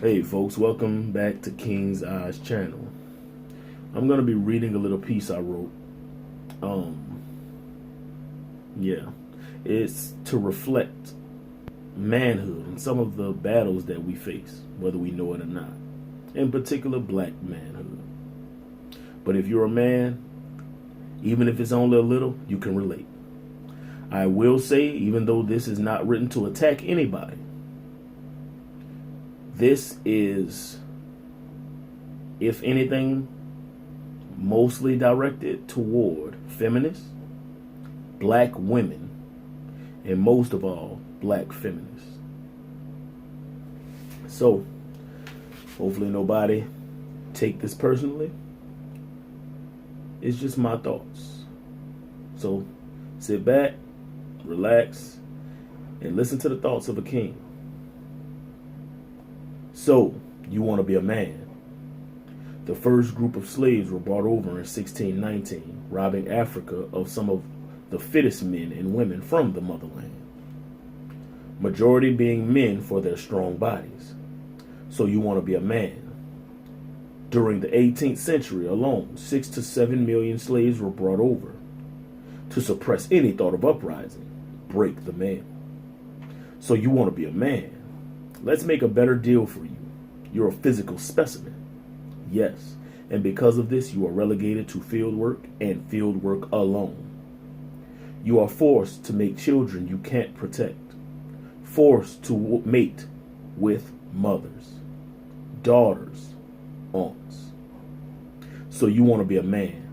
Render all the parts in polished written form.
Hey folks, welcome back to King's Eyes channel. I'm going to be reading a little piece I wrote. Yeah, it's to reflect manhood and some of the battles that we face, whether we know it or not. In particular, black manhood. But if you're a man, even if it's only a little, you can relate. I will say, even though this is not written to attack anybody, this is, if anything, mostly directed toward feminists, black women, and most of all, black feminists. So, hopefully nobody take this personally. It's just my thoughts. So, sit back, relax, and listen to the thoughts of a king. So, you want to be a man. The first group of slaves were brought over in 1619, robbing Africa of some of the fittest men and women from the motherland. Majority being men for their strong bodies. So you want to be a man. During the 18th century alone, 6 to 7 million slaves were brought over to suppress any thought of uprising, break the male. So you want to be a man. Let's make a better deal for you. You're a physical specimen. Yes, and because of this, you are relegated to field work and field work alone. You are forced to make children you can't protect. Forced to mate with mothers, daughters, aunts. So you want to be a man.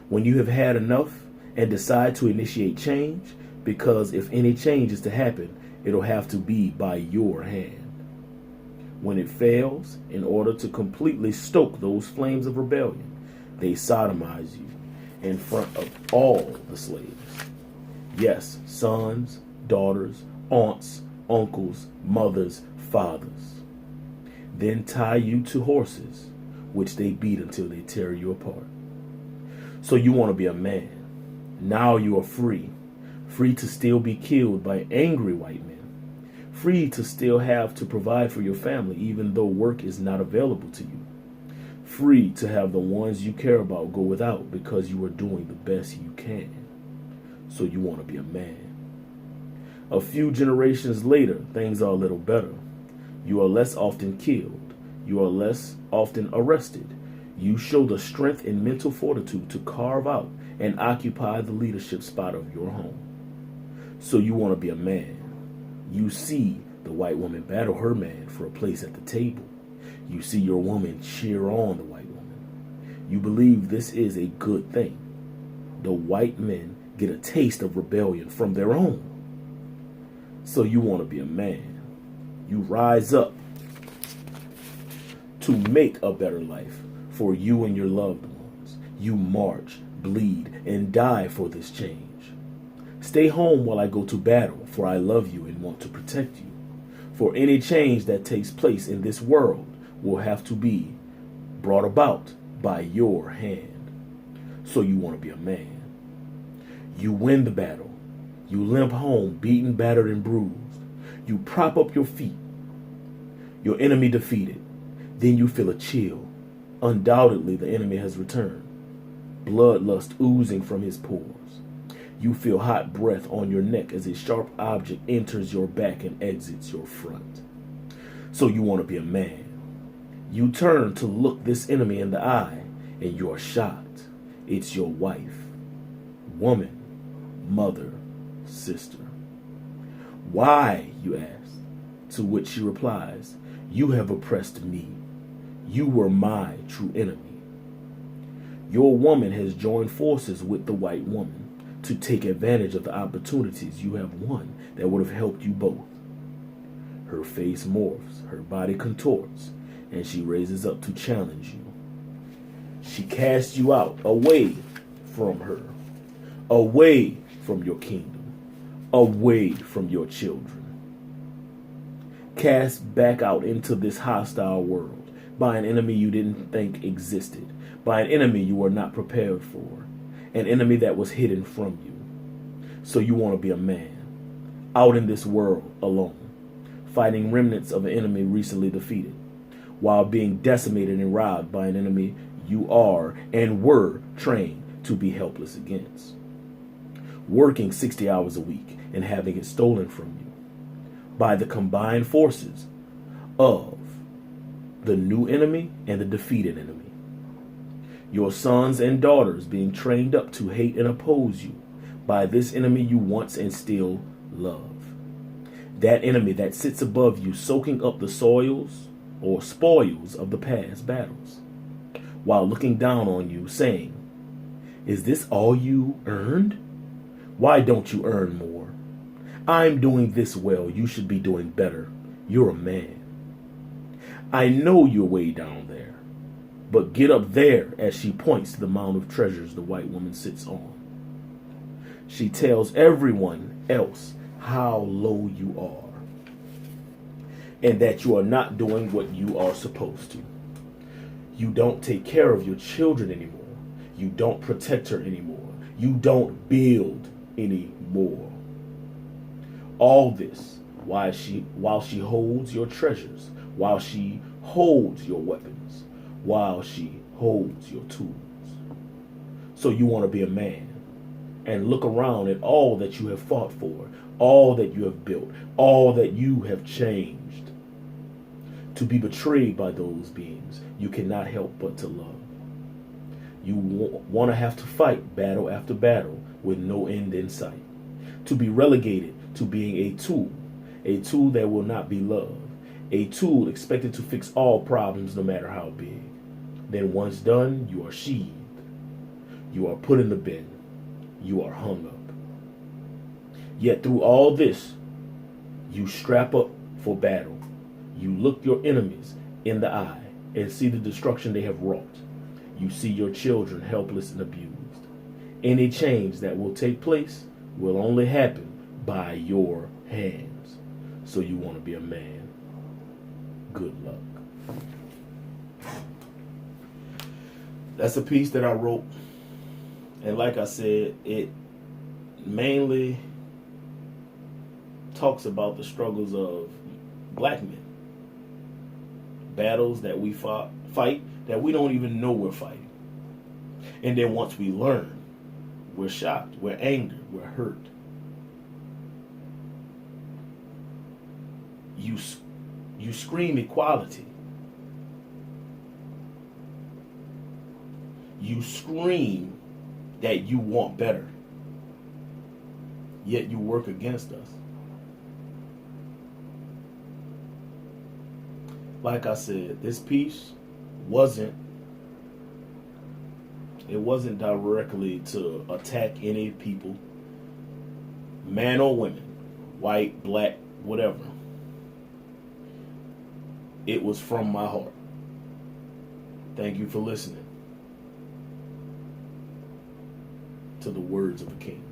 When you have had enough and decide to initiate change, because if any change is to happen, it'll have to be by your hand. When it fails, in order to completely stoke those flames of rebellion, they sodomize you in front of all the slaves. Yes, sons, daughters, aunts, uncles, mothers, fathers. Then tie you to horses, which they beat until they tear you apart. So you want to be a man. Now you are free. Free to still be killed by angry white men. Free to still have to provide for your family even though work is not available to you. Free to have the ones you care about go without because you are doing the best you can. So you want to be a man. A few generations later, things are a little better. You are less often killed. You are less often arrested. You show the strength and mental fortitude to carve out and occupy the leadership spot of your home. So you want to be a man. You see the white woman battle her man for a place at the table. You see your woman cheer on the white woman. You believe this is a good thing. The white men get a taste of rebellion from their own. So you want to be a man. You rise up to make a better life for you and your loved ones. You march, bleed, and die for this change. Stay home while I go to battle, for I love you and want to protect you. For any change that takes place in this world will have to be brought about by your hand. So you want to be a man. You win the battle. You limp home, beaten, battered, and bruised. You prop up your feet. Your enemy defeated. Then you feel a chill. Undoubtedly, the enemy has returned. Bloodlust oozing from his pores. You feel hot breath on your neck as a sharp object enters your back and exits your front. So you want to be a man. You turn to look this enemy in the eye, and you are shocked. It's your wife, woman, mother, sister. Why, you ask, to which she replies, you have oppressed me. You were my true enemy. Your woman has joined forces with the white woman to take advantage of the opportunities you have won that would have helped you both. Her face morphs, her body contorts, and she raises up to challenge you. She casts you out, away from her, away from your kingdom, away from your children. Cast back out into this hostile world by an enemy you didn't think existed, by an enemy you were not prepared for, an enemy that was hidden from you. So you want to be a man, out in this world alone, fighting remnants of an enemy recently defeated, while being decimated and robbed by an enemy you are and were trained to be helpless against. Working 60 hours a week and having it stolen from you by the combined forces of the new enemy and the defeated enemy. Your sons and daughters being trained up to hate and oppose you by this enemy you once and still love. That enemy that sits above you, soaking up the soils or spoils of the past battles, while looking down on you, saying, "Is this all you earned? Why don't you earn more? I'm doing this well. You should be doing better. You're a man. I know you're way down there, but get up there," as she points to the mound of treasures the white woman sits on. She tells everyone else how low you are and that you are not doing what you are supposed to. You don't take care of your children anymore. You don't protect her anymore. You don't build anymore. All this while she holds your treasures, while she holds your weapons, while she holds your tools. So you want to be a man and look around at all that you have fought for, all that you have built, all that you have changed. To be betrayed by those beings you cannot help but to love. You want to have to fight battle after battle with no end in sight. To be relegated to being a tool that will not be loved, a tool expected to fix all problems no matter how big. Then once done, you are sheathed. You are put in the bin. You are hung up. Yet through all this, you strap up for battle. You look your enemies in the eye and see the destruction they have wrought. You see your children helpless and abused. Any change that will take place will only happen by your hands. So you want to be a man. Good luck. That's a piece that I wrote. And like I said, it mainly talks about the struggles of black men. Battles that we fight that we don't even know we're fighting. And then once we learn, we're shocked, we're angry, we're hurt. You scream equality. You scream that you want better. Yet you work against us. Like I said, this piece wasn't directly to attack any people, man or women, white, black, whatever. It was from my heart. Thank you for listening to the words of a king.